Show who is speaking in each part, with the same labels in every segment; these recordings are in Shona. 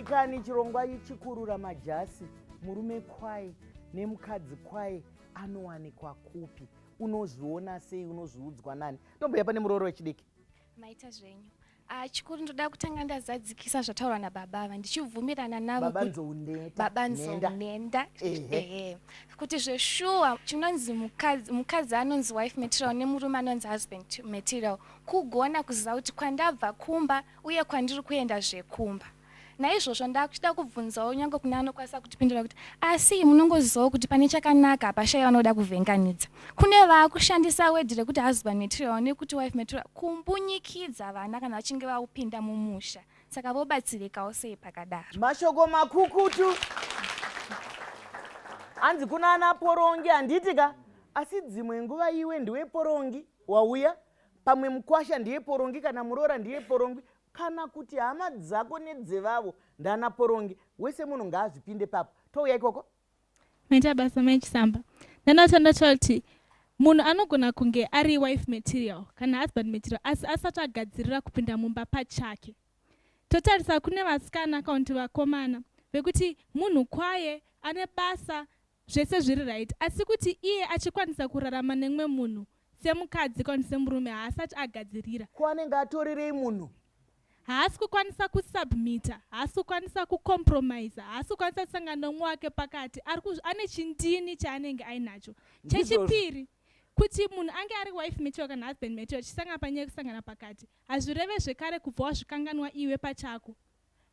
Speaker 1: kani chirongwa chikurura majasi, murume kwaye nemukadzi kwaye anowanikwa kupi? Unozviona sei? Unozviudzwa nani? Ndomboya pane murooro wechidiki.
Speaker 2: Maita zvenyu. Chikuru ndoda kutanga ndazadzikisa zvataurwa nababa ndichibvumirana navo. Baba nzonenda. Kuti zveshuwa chinonzi mukadzi anonzi wife material nemurume anonzi husband material kugona kuziva kuti kwandabva kumba uye kwandiri kuenda zvekumba. Naizvozvo ndakuchida kubvunzawo nyange kuna anokwanisa kutipindura kuti asi munongozivawo kuti pane chakanaka pashaya vanoda kuvhenganidza. Kune vaakushandisa wedhi rekuti husband material nekuti wife material kumbunyikidza vana kana vachinge vaupinda mumusha. Saka vobatsirikawo sei pakadaro?
Speaker 1: Mashoko makukutu. Hanzi kuna ana porongi handitika, asi dzimwe nguva iwe ndiwe porongi wauya, pamwe mukwasha ndiye porongi kana muroora ndiye porongi. Kana kuti hama dzako nedzevavo ndana porongi, wese munhu ngaazvipinde papo. Touya ikoko.
Speaker 3: Maita basa mechisamba. Ndanotenda kuti munhu anogona kunge ari wife material kana husband material asi asati agadzirira kupinda mumba pachake. Totarisa kune vasikana kana kuti vakomana vekuti munhu kwaye ane basa zvese zviri right, asi kuti iye achikwanisa kurarama nemwe munhu semukadzi kana semurume haasati agadzirira.
Speaker 1: Kwanenge atorerei munhu?
Speaker 3: Haasi kukwanisa kusubmita, haasi kukwanisa kucompromise, haasi kukwanisa kusangana nomwe wake pakati. Ane chindini chaanenge ainacho. Chechipiri, kuti munhu ange ari wife material kana husband material chisangana panyaya kusangana pakati. Hazvireve zvekare kubva wazvikanganwa iwe pachako.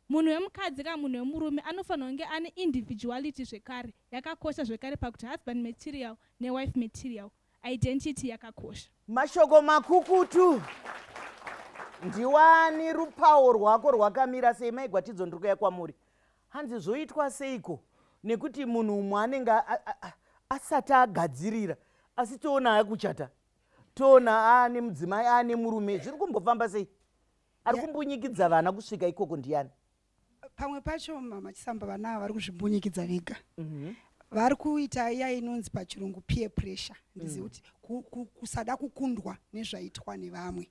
Speaker 3: Munhu wemukadzi kana munhu wemurume anofanira kunge ane individuality zvekare. Yakakosha zvekare pakuti husband material newife material. Identity yakakosha.
Speaker 1: Mashoko makukutu. Ndiwani rupawo rwako rwakamira sei? Maigwatidzo ndikuya kwamuri. Hanzi zvoitwa seiko? Nekuti munhu umwe anenge asati agadzirira, asi toona akuchata, toona ane mudzimai ane murume, zviri kumbofamba sei? Ari kumbunyikidza vana kusvika ikoko ndiani?
Speaker 4: Pamwe pacho mama Chisamba vana vari kuzvimbunyikidza vega. Vari kuita iya inonzi pachirungu peer pressure. Ndiziva kuti kusada kukundwa nezvaitwa nevamwe.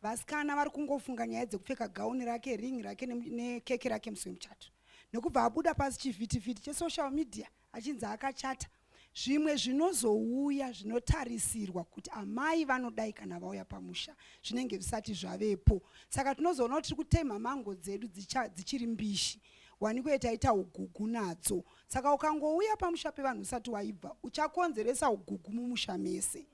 Speaker 4: Vasikana vari kungofunga nyaya dzekupfeka gauni rake, ringi rake nekeke rake musi wemuchato. Nekubva abuda pasi chivhitivhiti chesocial media achinzi akachata. Zvimwe zvinozouya zvinotarisirwa kuti amai vanodai kana vauya pamusha zvinenge zvisati zvavepo. Saka tinozoona kuti tiri kutema mango dzedu dzichiri mbishi. Wanikwe taita ugugu nadzo. Saka ukangouya pamusha pevanhu usati waibva uchakonzeresa ugugu mumusha mese.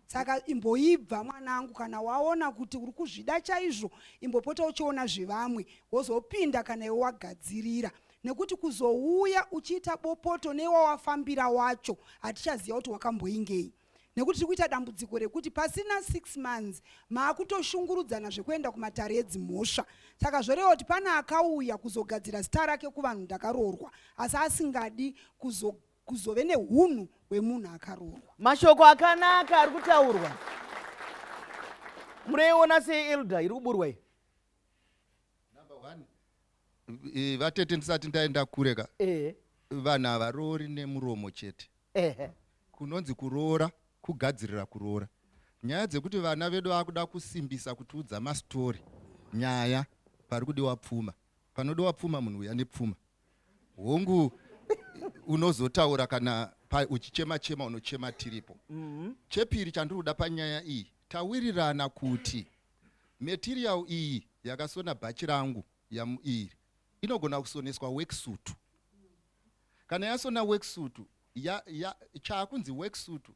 Speaker 4: Saka imboibva mwanangu, kana waona kuti uri kuzvida chaizvo imbopota uchiona zvevamwe wozopinda kana iwe wagadzirira. Nekuti kuzouya uchiita bopoto newawafambira wacho hatichaziva kuti wakamboingei. Nekuti tiri kuita dambudziko rekuti pasina 6 months maakutoshungurudzana zvekuenda kumatare edzimhosva. Saka zvoreva kuti pana akauya kuzogadzira zita rake kuvanhu ndakaroorwa asi asingadi kuzove nehunhu hwemunhu akaroorwa.
Speaker 1: Mashoko akanaka ari kutaurwa. Mureiona sei Elda iri kuburwa iyi?
Speaker 5: Number 1, vatete ndisati ndaenda kureka. Vanhu havaroori nemuromo chete. Kunonzi kuroora, kugadzirira kuroora. Nyaya dzekuti vana vedu vakuda kusimbisa kutiudza mastori. Nyaya pari kudiwa pfuma. Panodiwa pfuma munhu uya nepfuma. Hongu unozotaura kana uchichema-chema unochema tiripo. Chepiri chandiri kuda panyaya iyi, tawirirana kuti material iyi yakasona bhachi rangu iri inogona kusoneswa worksuit. Kana yasona worksuit, chaakunzi worksuit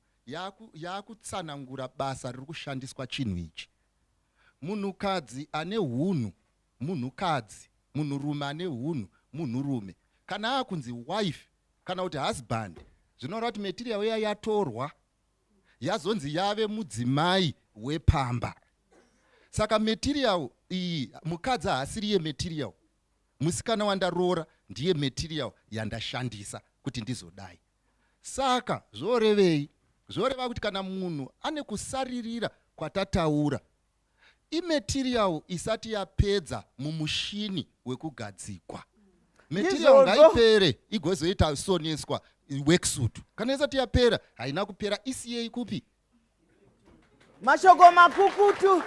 Speaker 5: yakutsanangura basa riri kushandiswa chinhu ichi. Munhukadzi ane hunhu, munhukadzi, munhurume ane hunhu, munhurume. Kana akunzi wife kana kuti husband, zvinoreva kuti material iya yatorwa yazonzi yave mudzimai wepamba. Saka material iyi mukadzi haasiri ye material, musikana wandaroora ndiye material yandashandisa kuti ndizodai. Saka zvorevei? Zvoreva kuti kana munhu ane kusaririra kwatataura, imaterial isati yapedza mumushini wekugadzikwa. Material ngaipere igozoita soneswa worksuit. Kana isati yapera haina kupera isiyei kupi?
Speaker 1: Mashoko makukutu.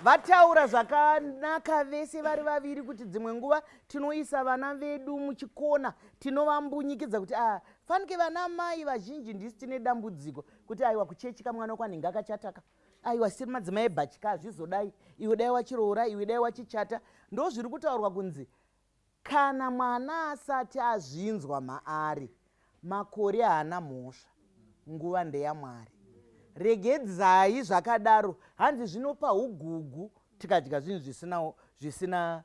Speaker 1: vataura zvakanaka vese vari vaviri kuti dzimwe nguva tinoisa vana vedu muchikona, tinovambunyikidza kuti fanike vana mai vazhinji ndisi tine dambudziko kuti aiwa kuchechi kamwana kwanhingi akachataka, aiwa siri madzimai ebhachika azvizodai, iwe dai wachiroora, iwe dai wachichata. Ndo zviri kutaurwa kunzi kana mwana asati azvinzwa maari, makore haana mhosva, nguva ndeyamwari. Regedzai zvakadaro, hanzi zvinopa ugugu tikadya zvinhu zvisina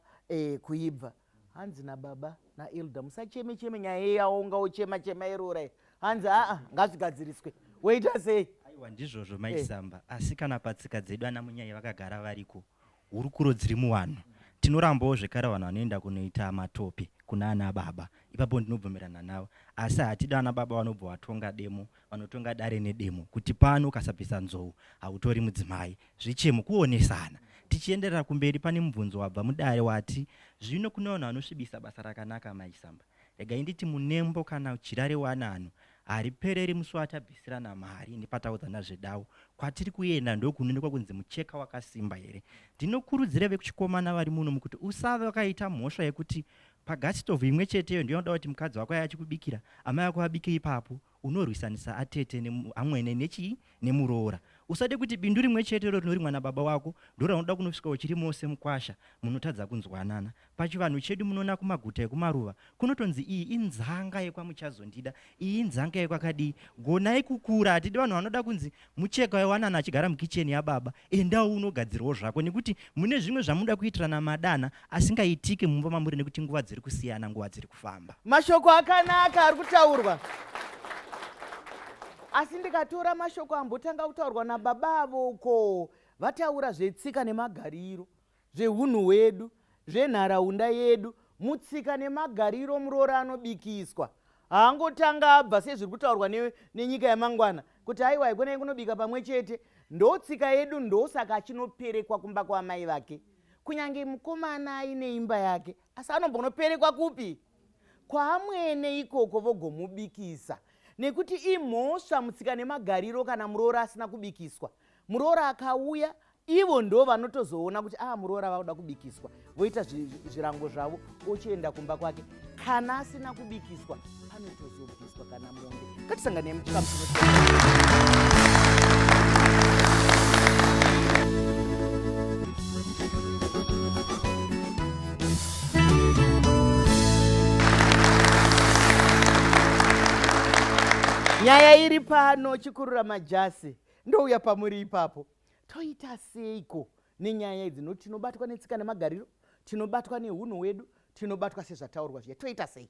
Speaker 1: kuibva. Hanzi nababa naElda musacheme nyaya yeyaonga uchema irora, hanzi ngazvigadziriswe. Woita sei?
Speaker 6: Aiwa ndizvozvo maisamba, asi kana patsika dzedu ana munyaya vakagara variko, hurukuro dziri muwanhu, tinorambawo zvekare vanhu vanoenda kunoita matope kuna ana baba, ipapo ndinobvumirana navo. Asi hatida ana baba vanobva vatonga demo, vanotonga dare nedemo, kuti pano ukasapisa nzou hautori mudzimai, zvichemo kuonesana. Tichienderera kumberi pane mubvunzo wabva mudare wati zvino kune vanhu vanosvibisa basa rakanaka maisamba. Regai nditi munembo kana chirare wananhu haripereri musi watabvisirana mari nepataudzana zvedawo. Kwatiri kuenda ndokunoonekwa kunzi mucheka wakasimba here. Ndinokurudzira vekuchikomana vari muno mukuti usave wakaita mhosva yekuti pagasitovu imwe cheteyo ndinoda kuti mukadzi wako achikubikira, amai ako abike ipapo, unorwisanisa atete amwene nemuroora. Usade kuti bindu rimwe chetero rinori mwana baba wako ndora unoda kunosvika uchiri mose mukwasha, munotadza kunzwanana. Pachivanhu chedu munoona kumaguta ekumaruva kunotonzi iyi inzanga yekwamuchazondida, iyi inzanga yekwakadii. Gonai kukura, hatidi vanhu vanoda kunzi mucheka wewanana achigara mukicheni yababa, endawo unogadzirwawo zvako, nekuti mune zvimwe zvamunoda kuitirana madana asingaitike mumba mamuri nekuti nguva dziri kusiyana, nguva dziri kufamba.
Speaker 1: Mashoko akanaka ari kutaurwa. Asi ndikatora mashoko ambotanga kutaurwa nababa avo vataura zvetsika nemagariro, zveunhu hwedu, zvenharaunda yedu, mutsika nemagariro muroora anobikiswa. Haangotanga abva sezviri kutaurwa nenyika yamangwana kuti aiwa ikonai kunobika pamwe chete, ndotsika yedu, ndosaka achinoperekwa kumba kwamai vake. Kunyange mukomana aine imba yake, asi anombonoperekwa kupi? Kwaamwene ikoko vogomubikisa. Nekuti imhosva mutsika nemagariro kana muroora asina kubikiswa. Muroora akauya, ivo ndo vanotozoona kuti muroora vauda kubikiswa, voita zvirango zvavo, ochienda kumba kwake. Kana asina kubikiswa, anotozobviswa kana mombe. Ngatisangane muchikamu nyaya iri pano chikurura majasi ndouya pamuri ipapo. Toita seiko nenyaya idzi? Noti tinobatwa netsika nemagariro, tinobatwa neunhu hwedu, tinobatwa sezvataurwa zviya. Toita sei?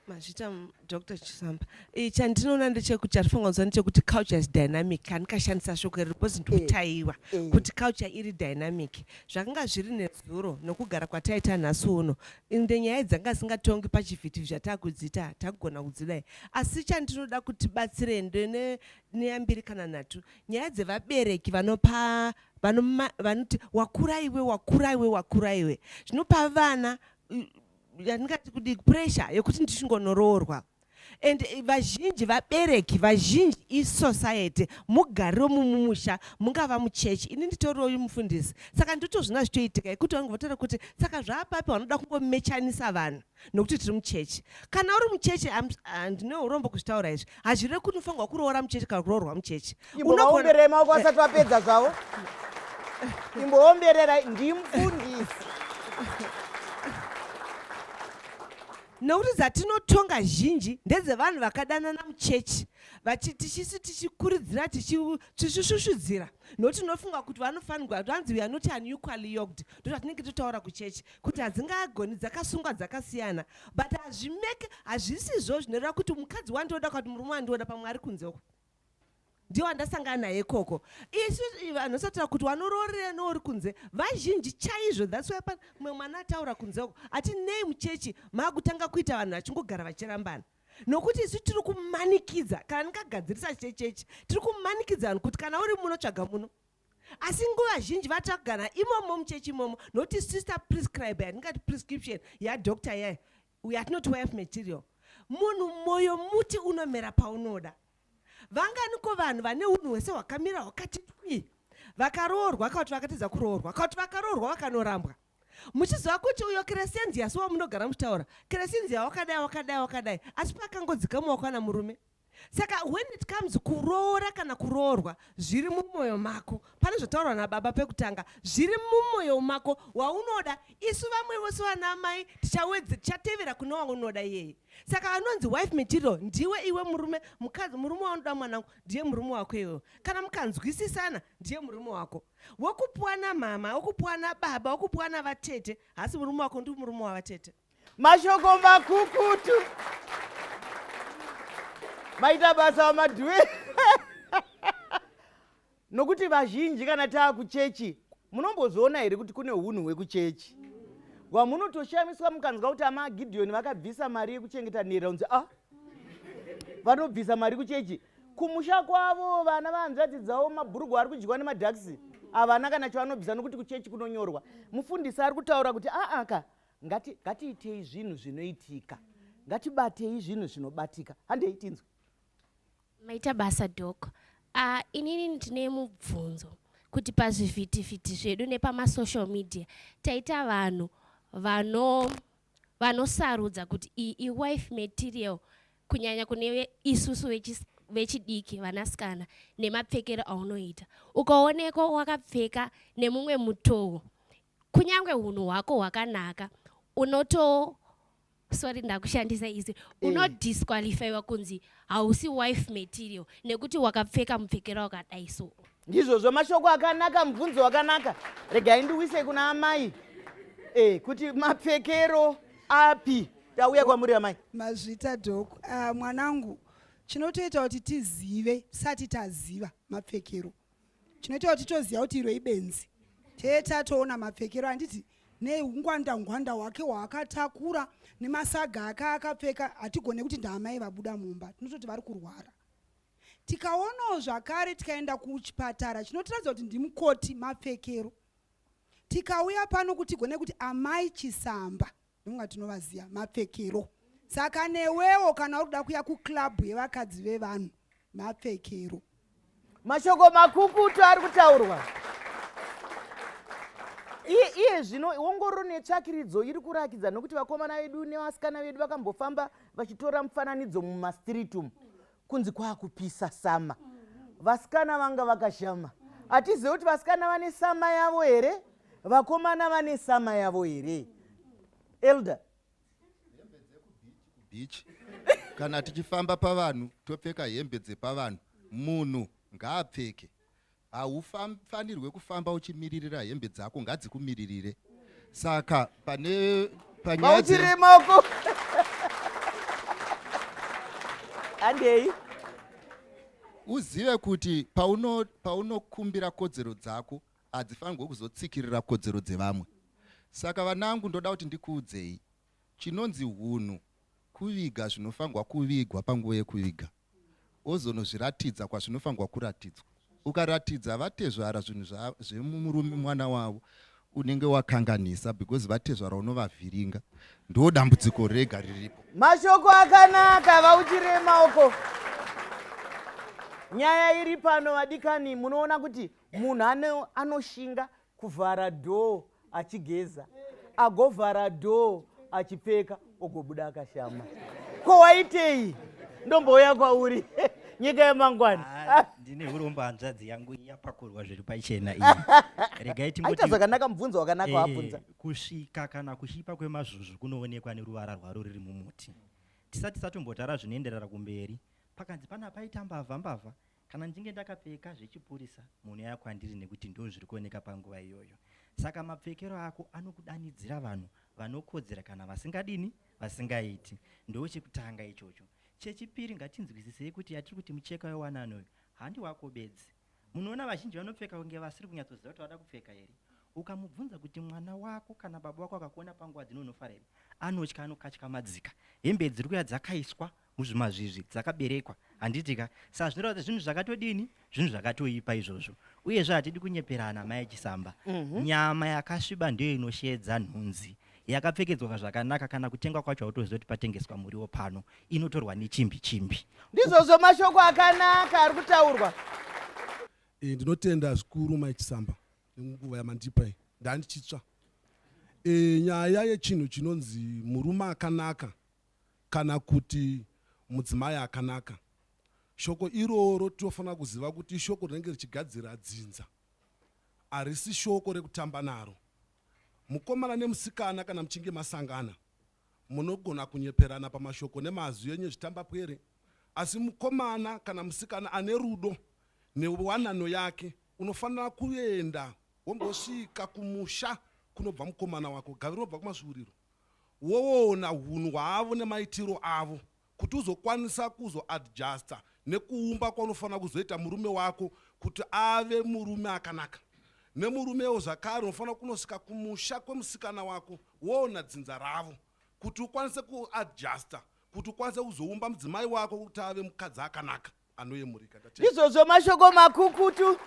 Speaker 7: Mazvita Dr. Chisamba, chandinoona ndechekuti arifanganzwa ndechekuti culture is dynamic. Andikashandisa shoko iri because ndotaiwa kuti culture iri dynamic. Zvakanga zviri nezuro nokugara kwataita nhasi uno, inde nyaya dzanga singatongi pachivhiti zvatakudzita tagona kudzidai. Asi chandinoda kuti batsire neambiri kana nhatu, nyaya dzevabereki vanoti wakura iwe zvinopa vana yandingati kuti pressure yekuti ndichingonoroorwa. And vazhinji vabereki, vazhinji isociety, mugariro mumusha, mungava muchechi, ini nditoriwo mufundisi. Saka ndotozvina zvitoitika ekuti vangovatara kuti saka zvaapapi vanoda kungomechanisa vanhu nokuti tiri muchechi. Kana uri muchechi, ndine urombo kuzvitaura izvi, hazvire kuti unofanirwa kuroora muchechi kana kuroorwa muchechi.
Speaker 1: Imbovaomberei maoko asati vapedza zvavo. Imboomberera, ndimufundisi.
Speaker 7: Nokuti dzatinotonga zhinji ndedzevanhu vakadanana muchechi tichikurudzira tichishushudzira, nokuti tinofunga kuti vanofanirwa vanzi we are not unequally yoked, ndotinenge totaura kuchechi kuti hadzingagoni dzakasungwa dzakasiyana, but hazvisizvo zvinoreva kuti mukadzi wandoda kuti murume wandoda pamwe ari kunzeko ndiwo andasangana naye koko. Isu vanhu vasataura kuti vanoroorera neuri kunze vazhinji chaizvo. That's why mumwe mwana ataura kunzeko ati nei muchechi maakutanga kuita vanhu vachingogara vachirambana, nokuti isu tiri kumanikidza. Kana ndingagadzirisa chechechi tiri kumanikidza vanhu kuti kana uri muno tsvaga muno. Asi nguva zhinji vatagana imomo muchechi imomo, nokuti sister prescribe yandingati prescription yadoctor yayo yatinoti wife material. Munhu moyo muti unomera paunoda. Vanganiko vanhu vane unhu hwese hwakamira hwakati twi, vakaroorwa kauti vakatiza kuroorwa kauti vakaroorwa vakanorambwa muchiziva kuti uyo Crescentia so wamunogara muchitaura Crescentia wakadai asi pakangodzika mumaoko ana murume. Saka when it comes kuroora kana kuroorwa zviri mumwoyo mako pane zvotaurwa nababa pekutanga zviri mumwoyo mako waunoda isu vamwe vose vana mai tichatevera kune waunoda iyeye. Saka anonzi wife material ndiwe iwe murume mukadzi murume waunoda mwanangu ndiye murume wako iwewe kana mukanzwisisana ndiye murume wako wokupuwa namama wokupuwa nababa wokupuwa navatete hasi murume wako ndi murume wavatete.
Speaker 1: Mashoko makukutu maita basa wamadhuwe nokuti vazhinji kana taa kuchechi munombozoona here kuti kune hunhu hwekuchechi wamunotoshamiswa mukanzwa kuti ama Gideon vakabvisa mari yekuchengeta nherera unzi vanobvisa mari kuchechi kumusha kwavo vana vahanzvadzi dzavo mabhurugu ari kudyiwa nemadhakisi havana kana chavanobvisa nokuti kuchechi kunonyorwa. Mufundisi ari kutaura kuti ka ngatiitei zvinhu zvinoitika ngatibatei zvinhu zvinobatika. Handei tinzwe
Speaker 8: maita basa doko. Inini ndine mubvunzo kuti pazvivhitivhiti zvedu nepamasocial media taita vanhu vanosarudza kuti iyi wife material kunyanya kune isusu vechidiki vanasikana nemapfekero aunoita ukaoneka wakapfeka nemumwe mutoo kunyange hunhu hwako hwakanaka sorry ndakushandisa izi unodisqualifyiwa kunzi hausi wife material nekuti wakapfeka mupfekero wakadai so.
Speaker 1: Ndizvozvo mashoko akanaka mubvunzo wakanaka. Regai ndiwise kuna amai kuti mapfekero api tauya kwamuri amai.
Speaker 4: Mazvita doko mwanangu chinotoita kuti tizive tisati taziva mapfekero chinoita kuti toziva kuti iro ibenzi tatoona mapfekero handiti neungwanda hwake hwaakatakura nemasaga akapfeka hatigone kuti ndaamai vabuda mumba tinototi vari kurwara. Tikaonawo zvakare tikaenda kuchipatara chinotiradza kuti ndimukoti mapfekero. Tikauya pano kuti tigone kuti amai chisamba ndonga tinovaziva mapfekero. Saka newewo kana uri kuda kuya kuklabhu yevakadzi vevanhu mapfekero.
Speaker 1: Mashoko makukutu ari kutaurwa. Iye zvino ongororo netsvakiridzo iri kurakidza nokuti vakomana vedu nevasikana vedu vakambofamba vachitora mufananidzo mumastriti umu kunzi kwaakupisa sama. Vasikana vanga vakashama. Hatizivi kuti vasikana vane sama yavo here vakomana vane sama yavo here. Elder
Speaker 5: beach kana tichifamba pavanhu topfeka hembe dzepavanhu munhu ngaapfeke. Haufanirwe kufamba uchimiririra hembe dzako ngadzikumiririre. Saka
Speaker 1: panyadziremako andei
Speaker 5: uzive kuti paunokumbira kodzero dzako hadzifanirwe kuzotsikirira kodzero dzevamwe. Saka vanangu ndoda kuti ndikuudzei chinonzi hunhu kuviga zvinofanirwa kuvigwa panguva yekuviga ozonozviratidza kwazvinofanirwa kuratidzwa. Ukaratidza vatezvara zvinhu zvemurume mwana wavo unenge wakanganisa because vatezvara unovavhiringa ndo dambudziko rega riripo.
Speaker 1: Mashoko akanaka vauchire maoko. Nyaya iri pano vadikani munoona kuti munhu anoshinga kuvhara dhoo achigeza agovhara dhoo achipfeka ogobuda akashama. Ko waitei ndombouya kwauri nyika yemangwana.
Speaker 6: Ndine urombo hanzvadzi yangu yapakurwa zviri paichena iyi. Regai
Speaker 1: aita zvakanaka mubvunzo wakanaka wabvunza.
Speaker 6: Kusvika kana kushipa kwemazvuzvu kunoonekwa neruvara rwaro riri mumuti. Tisati tatombotara zvinoenderera kumberi pakanzi pana paita mbavha kana ndinge ndakapfeka zvechipurisa munhu yakwandiri nekuti ndo zviri kuoneka panguva iyoyo. Saka mapfekero ako anokudanidzira vanhu vanokodzera kana vasingadini vasingaiti. Ndo chekutanga ichocho. Chechipiri ngatinzwisisei kuti yatiri kuti mucheka wewananoyo handi wako bedzi. Munoona vazhinji vanopfeka kunge vasiri kunyatsoziva kuti vada kupfeka here. Ukamubvunza kuti mwana wako kana baba wako akakuona panguva dzinonofara here anotya anokatya madzika. Hembe dziri kuya dzakaiswa muzvimazvizvi dzakaberekwa handitika. Saka zvinoreva kuti zvinhu zvakatodini zvinhu zvakatoipa izvozvo. Uyezve hatidi kunyeperana mai chisamba. Nyama yakasviba ndiyo inoshedza nhunzi. Yakapfekedzwa zvakanaka kana kutengwa kwacho autoziva kuti patengeswa muriwo pano inotorwa nechimbi.
Speaker 1: Ndizvozvo mashoko akanaka ari kutaurwa.
Speaker 9: Ndinotenda zvikuru maichisamba nenguva yamandipa iyi ndandichitsva. Nyaya yechinhu chinonzi murume akanaka kana kuti mudzimai akanaka, shoko iroro tinofanira kuziva kuti ishoko rinenge richigadzira dzinza, harisi shoko rekutamba naro. Mukomana nemusikana kana muchinge masangana munogona kunyeperana pamashoko nemazwi enye zvitamba pwere, asi mukomana kana musikana ane rudo newanano yake unofanira kuenda wombosvika kumusha kunobva mukomana wako, gaviro robva kumasviuriro, woona hunhu hwavo nemaitiro avo kuti uzokwanisa kuzoadjusta nekuumba kwaunofanira kuzoita murume wako kuti ave murume akanaka. Nemurumewo zvakare unofanira kunosvika kumusha kwemusikana wako woona dzinza ravo kuti ukwanise kuadjusta, kuti ukwanise kuzoumba mudzimai wako kuti ave mukadzi akanaka anoyemurika.
Speaker 1: Izvozvo mashoko makukutu.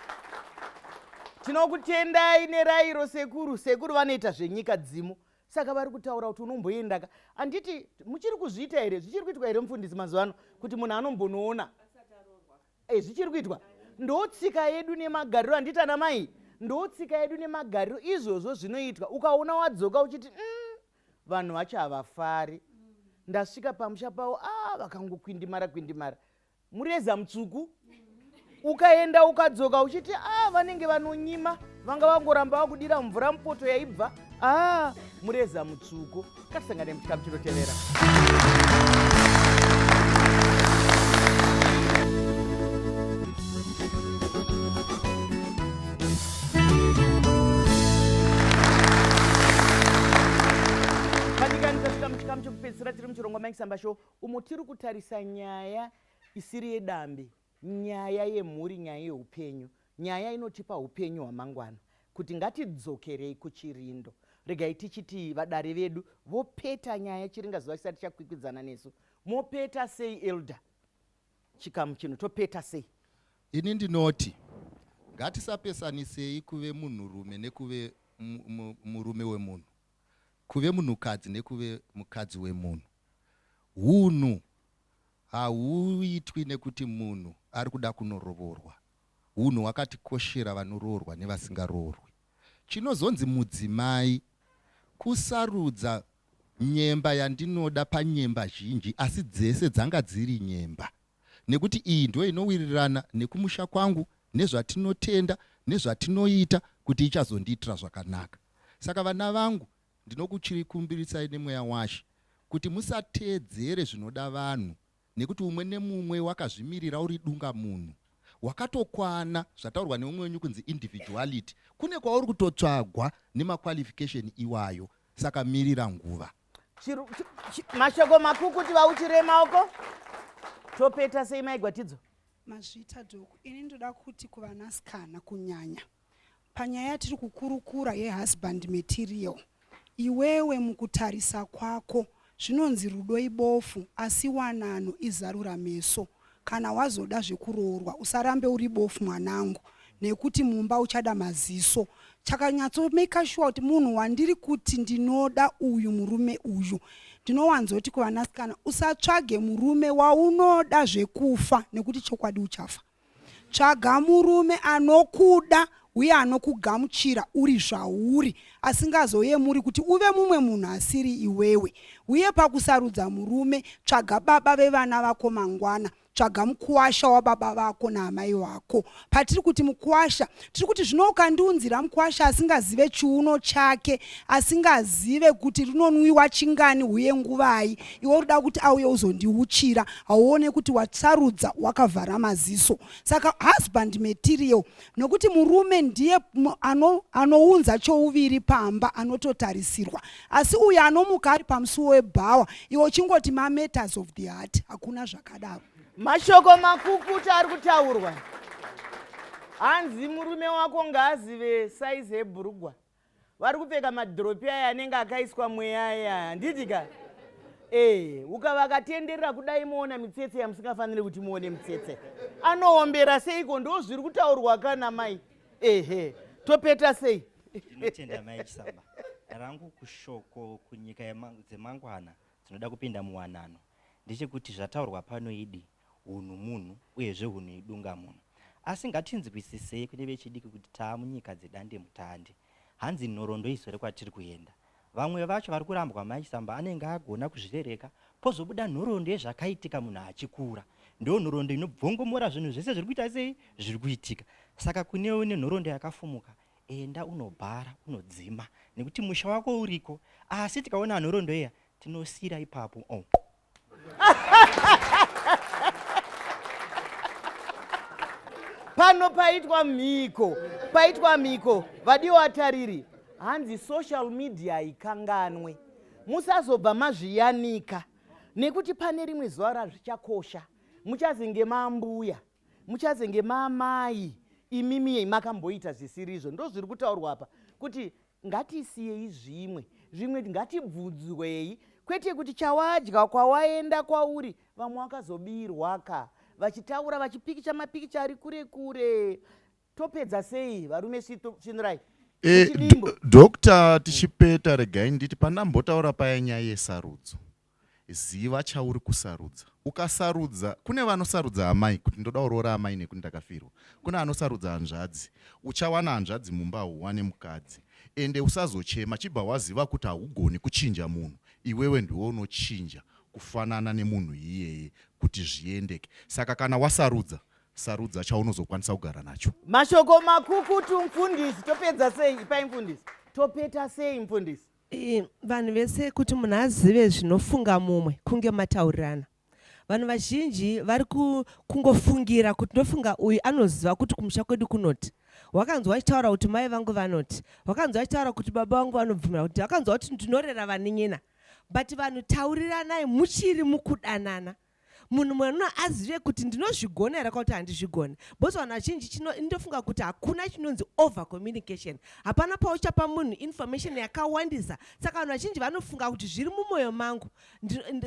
Speaker 1: Tinokutendai nerayiro sekuru. Sekuru vanoita zvenyika dzimo, saka vari kutaura kuti unomboenda. Anditi muchiri kuzviita here? Zvichiri kuitwa here mufundisi mazuva ano kuti munhu anombonoona? Zvichiri kuitwa. Ndotsika yedu nemagariro. Anditi ana mai, ndotsika yedu nemagariro. Izvozvo zvinoitwa. Ukaona wadzoka uchiti vanhu vacho havafari. Ndasvika pamusha pavo vakangokwindimara. Mureza mutsvuku. Ukaenda ukadzoka uchiti vanenge vanonyima, vanga vangoramba vakudira mvura mupoto yaibva. Mureza mutsvuku. Katisangane muchikamu chinotevera. Muchikamu chokupedzisira tiri muchirongwa maikisamba show, umo tiri kutarisa nyaya isiri yedambe, nyaya yemhuri, nyaya yeupenyu, nyaya inotipa upenyu hwamangwana, kuti ngatidzokerei kuchirindo. Regai tichiti vadare vedu vopeta nyaya chiringazuva chisati chakwikwidzana nesu. Mopeta sei elder? Chikamu chino topeta sei?
Speaker 5: Ini ndinoti ngatisapesanisei kuve munhurume nekuve murume wemunhu, kuve munhukadzi nekuve mukadzi wemunhu. Hunhu hauitwi nekuti munhu ari kuda kunorovorwa. Hunhu hwakatikoshera vanoroorwa nevasingaroorwi. Chinozonzi mudzimai kusarudza nyemba yandinoda panyemba zhinji, asi dzese dzanga dziri nyemba, nekuti iyi ndio inowirirana nekumusha kwangu, nezvatinotenda, nezvatinoita kuti ichazondiitira zvakanaka. Saka vana vangu ndinokuchirikumbirisai nemweya washe kuti musateedzere zvinoda vanhu, nekuti umwe nemumwe wakazvimirira uri dunga munhu. Wakatokwana zvataurwa neumwe wenyu kunzi individuality. Kune kwauri kutotsvagwa nemaqualification iwayo. Saka mirira nguva.
Speaker 1: Mashoko makukuti vauchire maoko. Topeta sei maigwatidzo?
Speaker 4: Mazvita dhoku, ini ndoda kuti kuvanasikana kunyanya panyaya tiri kukurukura yehusband material, iwewe mukutarisa kwako zvinonzi rudo ibofu asi wanano izarura meso. Kana wazoda zvekuroorwa usarambe uri bofu mwanangu, nekuti mumba uchada maziso. Chakanyatso make sure kuti munhu wandiri kuti ndinoda uyu murume uyu, ndinowanzoti kuvanasikana usatsvage murume waunoda zvekufa, nekuti chokwadi uchafa. Tsvaga murume anokuda uye anokugamuchira uri zvauri, asingazoyemuri kuti uve mumwe munhu asiri iwewe. Uye pakusarudza murume, tsvaga baba vevana vako mangwana, tsvaga mukuwasha wababa vako naamai vako. Patiri kuti mukuwasha, tiri kuti zvino ukandiunzira mukuwasha asingazive chiuno chake, asingazive kuti rinonwiwa chingani uye nguvai, iwe unoda kuti auye uzondiuchira, hauone kuti watsarudza wakavhara maziso. Saka husband material, nokuti murume ndiye anounza chouviri pamba, anototarisirwa. Asi uye anomuka ari pamusuwo webhawa, iwe uchingoti matters of the heart, hakuna zvakadaro.
Speaker 1: Mashoko makukuti ari kutaurwa. Hanzi murume wako ngaazive size yebhurugwa. Vari kupfeka madhiropi aya anenge akaiswa mweya aya. Handitika? Ukavakatenderera kudai muona mitsetse yamusingafaniri kuti muone mitsetse. Anoombera seiko? Ndo zviri kutaurwa kana mai. Topeta sei?
Speaker 6: Ndinotenda mai Chisamba. Rangu kushoko kunyika dzemangwana dzinoda kupinda muwanano. Ndechekuti zvataurwa pano idi hunhu munhu uyezve hunhu idunga munhu. asi ngatinzwisisei kune vechidiki kuti taamunyika dzedande mutande. Hanzi nhoroondo izore kwatiri kuenda. Vamwe vacho vari kurambwa maisamba anenge agona kuzvivereka, pozobuda nhoroondo yezvakaitika munhu achikura. Ndo nhoroondo inobvongomora zvinhu zvese zviri kuita sei zviri kuitika. Saka kunewo nenhoroondo yakafumuka, enda unobhara unodzima nekuti musha wako uriko. Asi tikaona nhoroondo iya tinosira ipapo.
Speaker 1: Pano paitwa mhiko vadiwa vatariri, hanzi social media ikanganwe, musazobva mazviyanika nekuti pane rimwe zuva razvichakosha. Muchazenge mambuya, muchazenge mamai, imimi makamboita zvisirizvo. Ndo zviri kutaurwa apa kuti ngatisiyei zvimwe ngatibvudzwei, kwete kuti chawadya kwawaenda kwauri vamwe wakazobirwaka vachitaura vachipikicha mapikicha ari kure kure. Topedza sei varume Svindurai?
Speaker 10: Dr. Tichipeta regai nditi pandambotaura paya nyaya yesarudzo. Ziva chauri kusarudza. Ukasarudza, kune vanosarudza amai kuti ndoda kuroora amai nekuti ndakafirwa. Kuna anosarudza hanzvadzi. Uchawana hanzvadzi mumba uwane mukadzi. Ende usazochema chibva waziva kuti haugoni kuchinja munhu. Iwewe ndiwe unochinja kufanana nemunhu iyeye kuti zviendeke. Saka kana wasarudza, sarudza chaunozokwanisa kugara nacho.
Speaker 1: Mashoko makukutu mfundisi. Topedza sei ipai mfundisi? Topeta sei mfundisi?
Speaker 7: Vanhu vese kuti munhu azive zvinofunga mumwe kunge mataurirana. Vanhu vazhinji vari kungofungira kuti ndofunga uyu anoziva kuti kumusha kwedu kunoti. Wakanzwa achitaura kuti mai vangu vanoti. Wakanzwa achitaura kuti baba vangu vanobvumira kuti. Wakanzwa kuti ndinorera vanin'ina. But vanhu tauriranai muchiri mukudanana. Munhu mwenuna azive kuti ndinozvigonera kuti handizvigoni. Bosi vanhu vazhinji ndofunga kuti hakuna chinonzi over communication. Hapana pauchapa munhu information yakawandisa. Saka vanhu vazhinji vanofunga kuti zviri mumwoyo mangu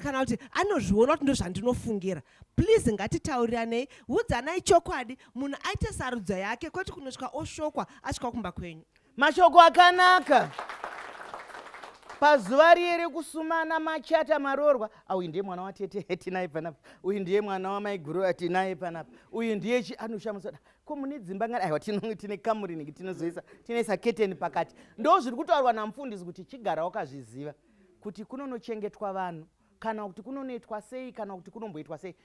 Speaker 7: kana kuti anozviona kuti ndozvandinofungira. Please ngatitauriranei, udzanai chokwadi, munhu aite sarudzo yake kwete kunosvika oshokwa asvika kumba kwenyu.
Speaker 1: Mashoko akanaka. Pazuva riye kusumana machata maroorwa, uyu ndiye mwana watete tinaye panapa, uyu ndiye mwana wamaiguru tinaye panapa, uyu ndiye anoshamusoda. Ko mune dzimba ngani? Aiwa, tine kamuri niki tinoisa keteni pakati. Ndo zviri kutaurwa namufundisi kuti chigara wakazviziva kuti kunonochengetwa vanhu kana kuti kunonoitwa sei kana kuti kunomboitwa sei.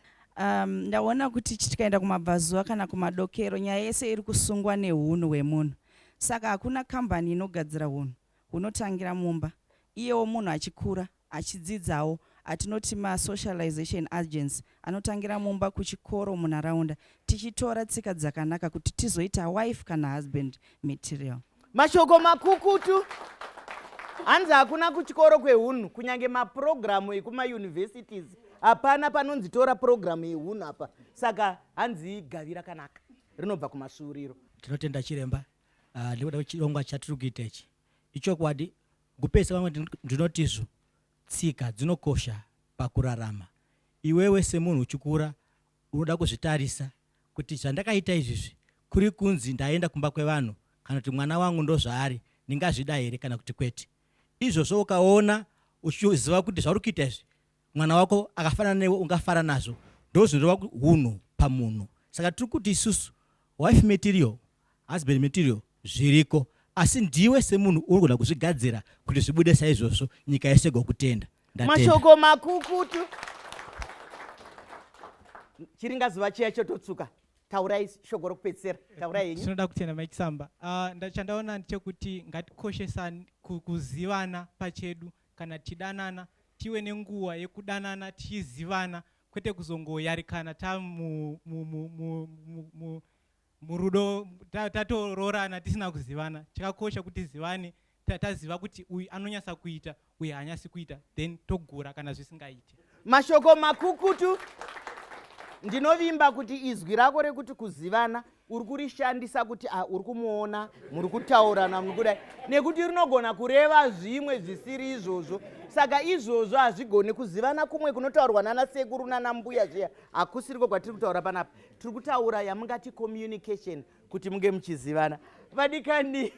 Speaker 11: Ndaona kuti tikaenda kumabvazuva kana kumadokero nyaya yese iri kusungwa neunhu hwemunhu. Saka hakuna kambani inogadzira unhu, hunotangira mumba. Iyewo munhu achikura achidzidzawo atinoti masocialization agents anotangira mumba kuchikoro munharaunda, tichitora tsika dzakanaka kuti tizoita wife kana husband material.
Speaker 1: Mashoko makukutu. Hanzi hakuna kuchikoro kweunhu, kunyange maprogramu ekumayunivhesitizi hapana panonzi tora programu yeunhu apa. Saka hanzi gavi rakanaka rinobva kumashuuriro.
Speaker 12: Tinotenda chiremba ndikuda chirongwa chatiri kuita ichi ichokwadi. Kupesa vamwe ndinotizvo tsika dzinokosha pakurarama. Iwewe semunhu uchikura unoda kuzvitarisa kuti zvandakaita izvizvi kuri kunzi ndaenda kumba kwevanhu kana kuti mwana wangu ndozvaari ndingazvida here kana kuti kwete. Izvozvo ukaona uchiziva kuti zvauri kuita izvi mwana wako akafanana newe ungafara nazvo, ndozvinova hunhu pamunhu. Saka tiri kuti isusu wife material, husband material zviriko, asi ndiwe semunhu urikuda kuzvigadzira kuti zvibude saizvozvo nyika yese gokutenda.
Speaker 1: Mashoko makukutu. Chiringazuva chiya chototsuka. Taurai shoko rokupedzisira. Taurai yenyu.
Speaker 13: Tinoda kutenda maichisamba. Ndachandaona ndechekuti ngatikoshesani kuzivana pachedu kana tidanana, tive nenguva yekudanana tichizivana kwete kuzongoyarikana murudo tatororana tisina kuzivana. Chakakosha kuti zivane, taziva kuti uyu anonyasa kuita uyu haanyasi kuita, then togura kana zvisingaiti.
Speaker 1: Mashoko makukutu. Ndinovimba kuti izwi rako rekuti kuzivana uri kurishandisa kuti uri kumuona, muri kutaurana, muri kudai, nekuti rinogona kureva zvimwe zvisiri izvozvo. Saka izvozvo hazvigoni. Kuzivana kumwe kunotaurwa nana sekuru nana mbuya zviya hakusiriko kwatiri kutaura panapa. Tiri kutaura yamungati communication kuti munge muchizivana. Vadikani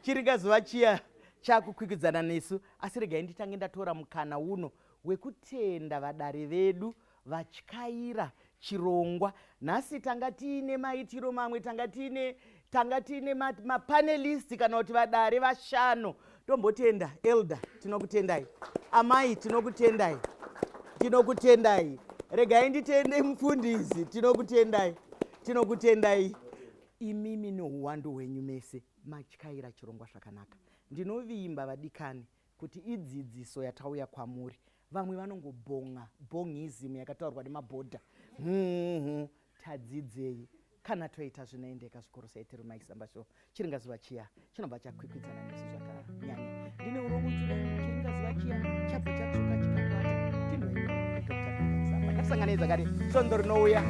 Speaker 1: chiringazuva chiya chakukwikwidzana nesu, asi regai nditange ndatora mukana uno wekutenda vadare vedu vatyaira chirongwa. Nhasi tanga tiine maitiro mamwe, tanga tiine mapanelisti kana kuti vadare vashanu. Tombotenda elder, tinokutendai. Amai, tinokutendai. Regai nditende mufundisi, tinokutendai. Imimi nouwandu hwenyu mese matyaira chirongwa zvakanaka. Ndinovimba vadikani kuti idzidziso yatauya kwamuri. Vamwe vanongobhonga bhongism yakataurwa nemabhodha. Tadzidzei kana toita zvinoendeka zvikuru sei tiri Mike Samba Show. Chiringazuva chiya chinobva chakwikwidzana nesu zvakanyanya. Ndine uromo chiringazuva chiya chabva chatsvuka chikakwata. Tinoenda Dr. Mike Samba. Ngatisangane zvakare. Svondo rinouya.